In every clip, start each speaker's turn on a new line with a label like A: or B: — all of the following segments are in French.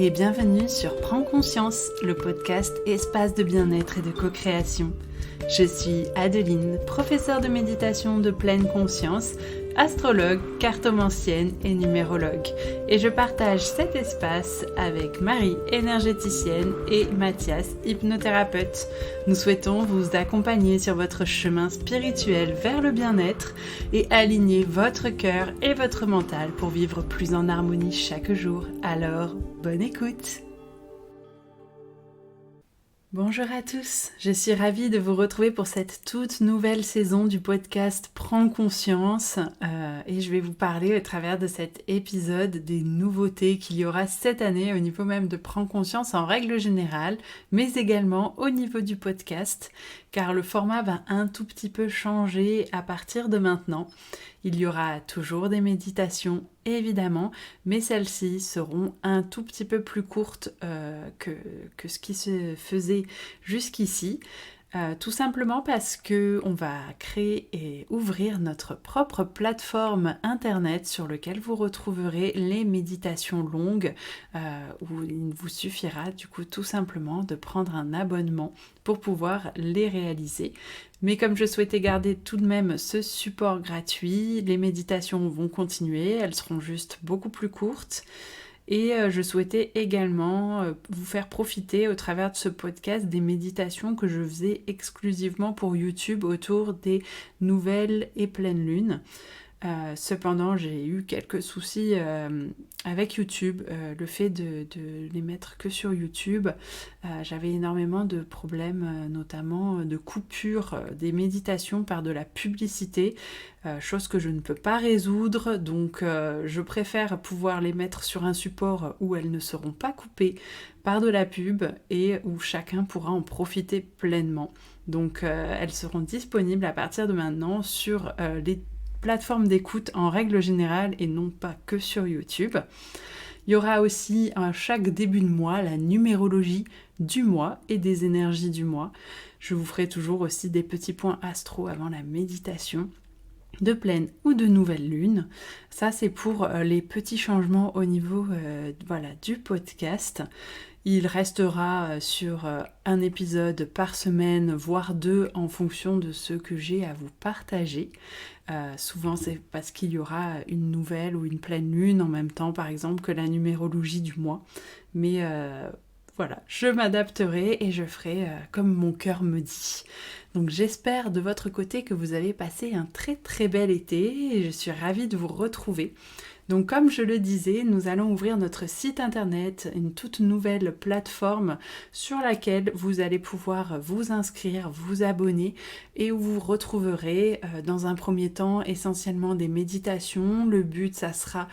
A: et bienvenue sur Prends Conscience, le podcast espace de bien-être et de co-création. Je suis Adeline, professeure de méditation de pleine conscience, astrologue, cartomancienne et numérologue. Et je partage cet espace avec Marie, énergéticienne, et Mathias, hypnothérapeute. Nous souhaitons vous accompagner sur votre chemin spirituel vers le bien-être et aligner votre cœur et votre mental pour vivre plus en harmonie chaque jour. Alors, bonne écoute! Bonjour à tous, je suis ravie de vous retrouver pour cette toute nouvelle saison du podcast Prends Conscience et je vais vous parler au travers de cet épisode des nouveautés qu'il y aura cette année au niveau même de Prends Conscience en règle générale, mais également au niveau du podcast, car le format va un tout petit peu changer à partir de maintenant. Il y aura toujours des méditations, évidemment, mais celles-ci seront un tout petit peu plus courtes que ce qui se faisait jusqu'ici. Tout simplement parce qu'on va créer et ouvrir notre propre plateforme internet sur laquelle vous retrouverez les méditations longues où il vous suffira du coup tout simplement de prendre un abonnement pour pouvoir les réaliser. Mais comme je souhaitais garder tout de même ce support gratuit, les méditations vont continuer, elles seront juste beaucoup plus courtes. Et je souhaitais également vous faire profiter au travers de ce podcast des méditations que je faisais exclusivement pour YouTube autour des nouvelles et pleines lunes. Cependant, j'ai eu quelques soucis avec YouTube, le fait de les mettre que sur YouTube. J'avais énormément de problèmes, notamment de coupure des méditations par de la publicité, chose que je ne peux pas résoudre, donc je préfère pouvoir les mettre sur un support où elles ne seront pas coupées par de la pub et où chacun pourra en profiter pleinement. Donc elles seront disponibles à partir de maintenant sur les plateforme d'écoute en règle générale et non pas que sur YouTube. Il y aura aussi à chaque début de mois la numérologie du mois et des énergies du mois. Je vous ferai toujours aussi des petits points astro avant la méditation de pleine ou de nouvelle lune. Ça c'est pour les petits changements au niveau du podcast. Il restera sur un épisode par semaine, voire 2 en fonction de ce que j'ai à vous partager. Souvent c'est parce qu'il y aura une nouvelle ou une pleine lune en même temps par exemple que la numérologie du mois. Mais voilà, je m'adapterai et je ferai comme mon cœur me dit. Donc j'espère de votre côté que vous avez passé un très très bel été et je suis ravie de vous retrouver. Donc comme je le disais, nous allons ouvrir notre site internet, une toute nouvelle plateforme sur laquelle vous allez pouvoir vous inscrire, vous abonner et où vous retrouverez dans un premier temps essentiellement des méditations. Le but, ça sera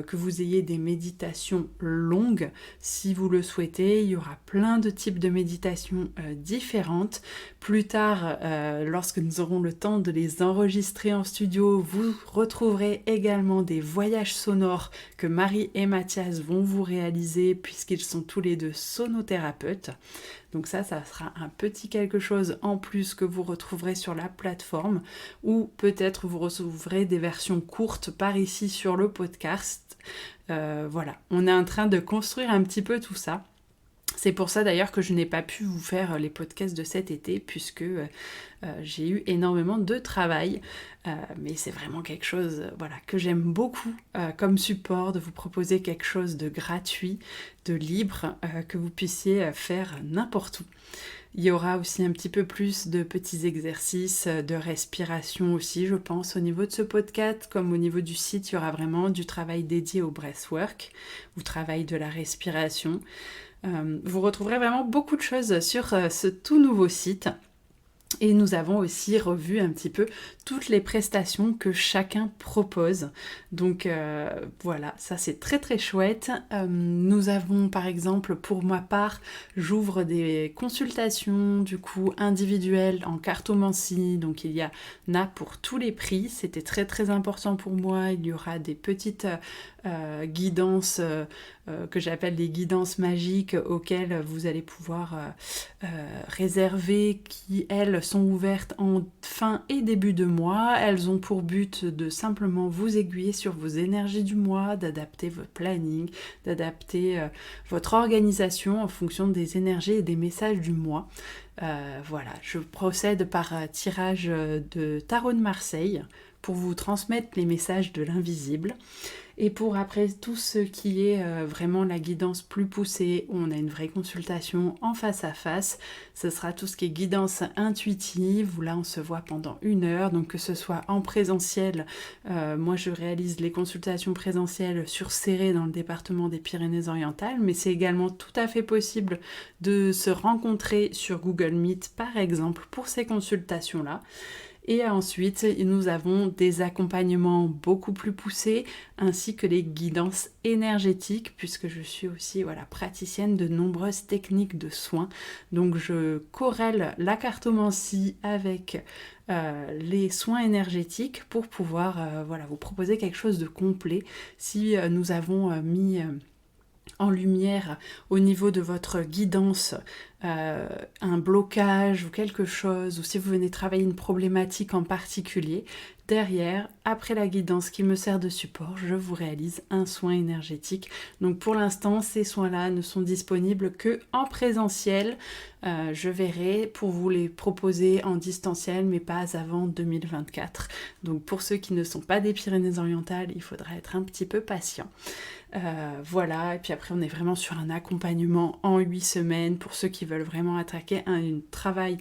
A: que vous ayez des méditations longues si vous le souhaitez. Il y aura plein de types de méditations différentes. Plus tard, lorsque nous aurons le temps de les enregistrer en studio, vous retrouverez également des voyages sonores que Marie et Mathias vont vous réaliser puisqu'ils sont tous les deux sonothérapeutes. Donc ça sera un petit quelque chose en plus que vous retrouverez sur la plateforme ou peut-être vous recevrez des versions courtes par ici sur le podcast. Voilà, on est en train de construire un petit peu tout ça. C'est pour ça d'ailleurs que je n'ai pas pu vous faire les podcasts de cet été puisque j'ai eu énormément de travail. Mais c'est vraiment quelque chose que j'aime beaucoup comme support, de vous proposer quelque chose de gratuit, de libre, que vous puissiez faire n'importe où. Il y aura aussi un petit peu plus de petits exercices de respiration aussi, je pense, au niveau de ce podcast, comme au niveau du site, il y aura vraiment du travail dédié au breathwork, au travail de la respiration. Vous retrouverez vraiment beaucoup de choses sur ce tout nouveau site. Et nous avons aussi revu un petit peu toutes les prestations que chacun propose. Donc voilà, ça c'est très très chouette. Nous avons par exemple, pour ma part, j'ouvre des consultations du coup individuelles en cartomancie. Donc il y en a pour tous les prix. C'était très très important pour moi. Il y aura des petites guidances que j'appelle des guidances magiques auxquelles vous allez pouvoir réserver, qui elles sont ouvertes en fin et début de mois. Elles ont pour but de simplement vous aiguiller sur vos énergies du mois, d'adapter votre planning, d'adapter votre organisation en fonction des énergies et des messages du mois. Voilà, je procède par tirage de tarot de Marseille pour vous transmettre les messages de l'invisible. Et pour après tout ce qui est vraiment la guidance plus poussée, où on a une vraie consultation en face à face, ce sera tout ce qui est guidance intuitive, où là on se voit pendant 1 heure, donc que ce soit en présentiel, moi je réalise les consultations présentielles sur Céré dans le département des Pyrénées-Orientales, mais c'est également tout à fait possible de se rencontrer sur Google Meet par exemple pour ces consultations-là. Et ensuite, nous avons des accompagnements beaucoup plus poussés, ainsi que les guidances énergétiques, puisque je suis aussi praticienne de nombreuses techniques de soins. Donc je corrèle la cartomancie avec les soins énergétiques pour pouvoir vous proposer quelque chose de complet. Si nous avons mis en lumière au niveau de votre guidance un blocage ou quelque chose, ou si vous venez travailler une problématique en particulier, derrière, après la guidance qui me sert de support, je vous réalise un soin énergétique. Donc pour l'instant, ces soins-là ne sont disponibles que en présentiel. Je verrai pour vous les proposer en distanciel, mais pas avant 2024. Donc pour ceux qui ne sont pas des Pyrénées-Orientales, il faudra être un petit peu patient. Voilà, et puis après on est vraiment sur un accompagnement en 8 semaines pour ceux qui veulent vraiment attaquer un travail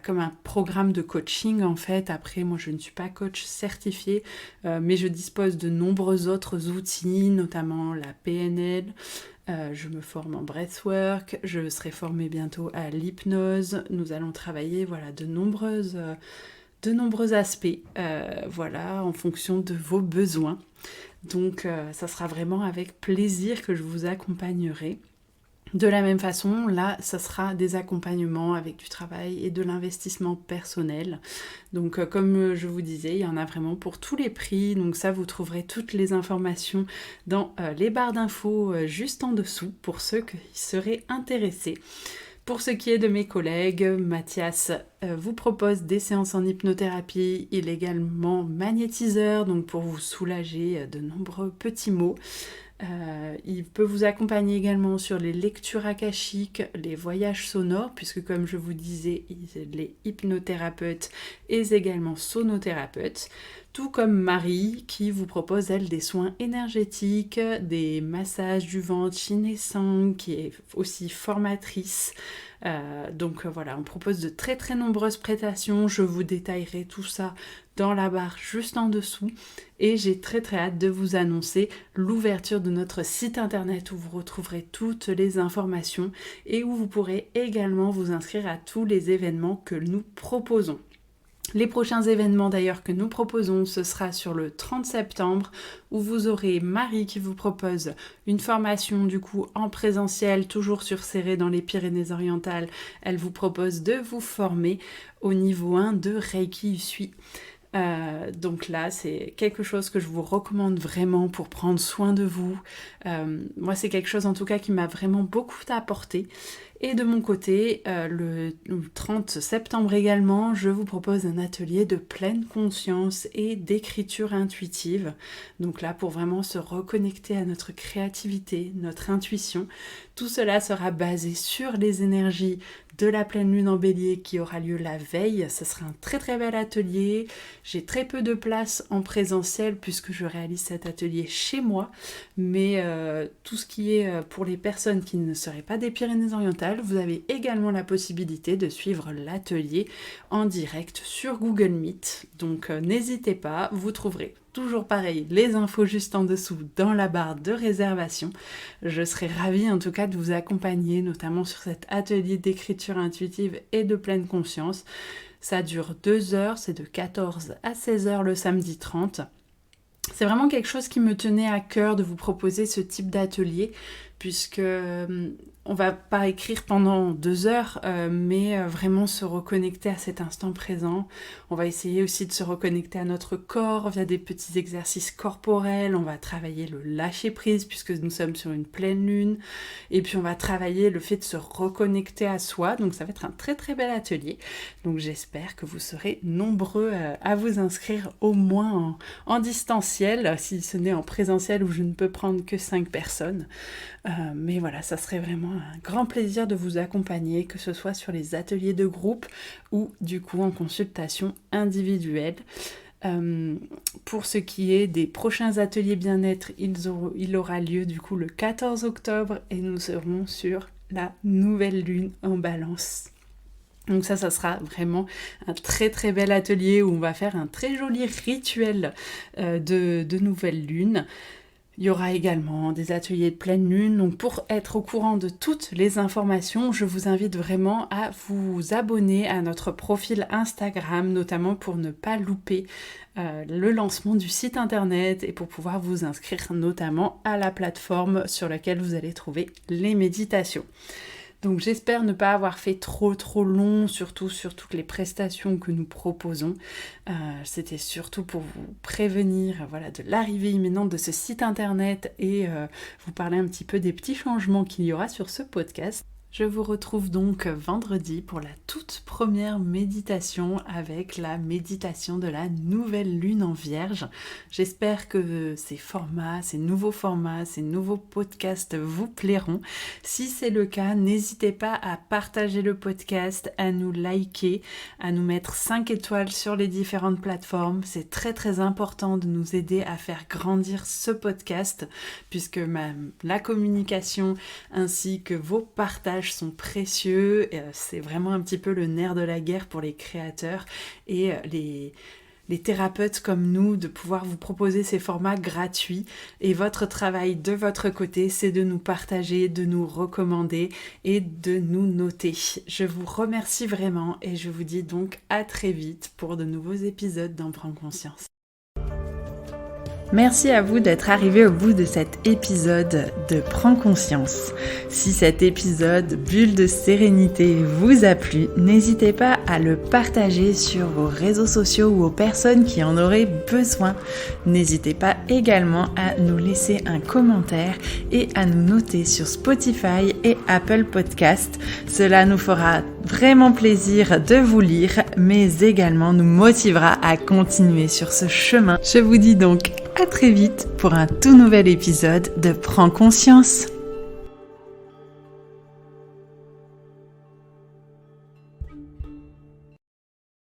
A: comme un programme de coaching en fait. Après moi je ne suis pas coach certifié, mais je dispose de nombreux autres outils, notamment la PNL. Je me forme en breathwork, je serai formée bientôt à l'hypnose. Nous allons travailler de nombreux aspects en fonction de vos besoins. Donc ça sera vraiment avec plaisir que je vous accompagnerai. De la même façon, là, ça sera des accompagnements avec du travail et de l'investissement personnel. Donc comme je vous disais, il y en a vraiment pour tous les prix. Donc ça, vous trouverez toutes les informations dans les barres d'infos juste en dessous pour ceux qui seraient intéressés. Pour ce qui est de mes collègues, Mathias vous propose des séances en hypnothérapie. Il est également magnétiseur, donc pour vous soulager de nombreux petits maux. Il peut vous accompagner également sur les lectures akashiques, les voyages sonores, puisque comme je vous disais, il est hypnothérapeute et également sonothérapeute. Tout comme Marie qui vous propose elle des soins énergétiques, des massages du ventre Shinesang, qui est aussi formatrice. On propose de très très nombreuses prestations. Je vous détaillerai tout ça dans la barre juste en dessous. Et j'ai très très hâte de vous annoncer l'ouverture de notre site internet où vous retrouverez toutes les informations et où vous pourrez également vous inscrire à tous les événements que nous proposons. Les prochains événements d'ailleurs que nous proposons, ce sera sur le 30 septembre où vous aurez Marie qui vous propose une formation du coup en présentiel, toujours sur Céré dans les Pyrénées-Orientales. Elle vous propose de vous former au niveau 1 de Reiki Usui. Donc là, c'est quelque chose que je vous recommande vraiment pour prendre soin de vous. Moi, c'est quelque chose en tout cas qui m'a vraiment beaucoup apporté. Et de mon côté, le 30 septembre également, je vous propose un atelier de pleine conscience et d'écriture intuitive. Donc là, pour vraiment se reconnecter à notre créativité, notre intuition. Tout cela sera basé sur les énergies de la pleine lune en bélier qui aura lieu la veille. Ce sera un très très bel atelier. J'ai très peu de place en présentiel puisque je réalise cet atelier chez moi. Mais tout ce qui est pour les personnes qui ne seraient pas des Pyrénées-Orientales, vous avez également la possibilité de suivre l'atelier en direct sur Google Meet. Donc n'hésitez pas, vous trouverez toujours pareil, les infos juste en dessous dans la barre de réservation. Je serai ravie en tout cas de vous accompagner, notamment sur cet atelier d'écriture intuitive et de pleine conscience. Ça dure 2 heures, c'est de 14 à 16 heures le samedi 30. C'est vraiment quelque chose qui me tenait à cœur de vous proposer ce type d'atelier, puisque on va pas écrire pendant 2 heures, mais vraiment se reconnecter à cet instant présent. On va essayer aussi de se reconnecter à notre corps via des petits exercices corporels. On va travailler le lâcher prise puisque nous sommes sur une pleine lune. Et puis on va travailler le fait de se reconnecter à soi. Donc ça va être un très très bel atelier. Donc j'espère que vous serez nombreux à vous inscrire, au moins en distanciel, si ce n'est en présentiel où je ne peux prendre que 5 personnes. Mais voilà, ça serait vraiment un grand plaisir de vous accompagner, que ce soit sur les ateliers de groupe ou du coup en consultation individuelle. Pour ce qui est des prochains ateliers bien-être, il aura lieu du coup le 14 octobre et nous serons sur la nouvelle lune en Balance. Donc ça sera vraiment un très très bel atelier où on va faire un très joli rituel de nouvelle lune. Il y aura également des ateliers de pleine lune. Donc pour être au courant de toutes les informations, je vous invite vraiment à vous abonner à notre profil Instagram, notamment pour ne pas louper le lancement du site internet et pour pouvoir vous inscrire notamment à la plateforme sur laquelle vous allez trouver les méditations. Donc j'espère ne pas avoir fait trop long, surtout sur toutes les prestations que nous proposons. C'était surtout pour vous prévenir de l'arrivée imminente de ce site internet et vous parler un petit peu des petits changements qu'il y aura sur ce podcast. Je vous retrouve donc vendredi pour la toute première méditation avec la méditation de la nouvelle lune en Vierge. J'espère que ces nouveaux formats, ces nouveaux podcasts vous plairont. Si c'est le cas, n'hésitez pas à partager le podcast, à nous liker, à nous mettre 5 étoiles sur les différentes plateformes. C'est très très important de nous aider à faire grandir ce podcast puisque la communication ainsi que vos partages sont précieux, c'est vraiment un petit peu le nerf de la guerre pour les créateurs et les thérapeutes comme nous, de pouvoir vous proposer ces formats gratuits. Et votre travail de votre côté, c'est de nous partager, de nous recommander et de nous noter. Je vous remercie vraiment et je vous dis donc à très vite pour de nouveaux épisodes d'En Prends Conscience. Merci à vous d'être arrivé au bout de cet épisode de Prends Conscience. Si cet épisode bulle de sérénité vous a plu, n'hésitez pas à le partager sur vos réseaux sociaux ou aux personnes qui en auraient besoin. N'hésitez pas également à nous laisser un commentaire et à nous noter sur Spotify et Apple Podcast. Cela nous fera vraiment plaisir de vous lire, mais également nous motivera à continuer sur ce chemin. Je vous dis donc à très vite pour un tout nouvel épisode de Prends Conscience.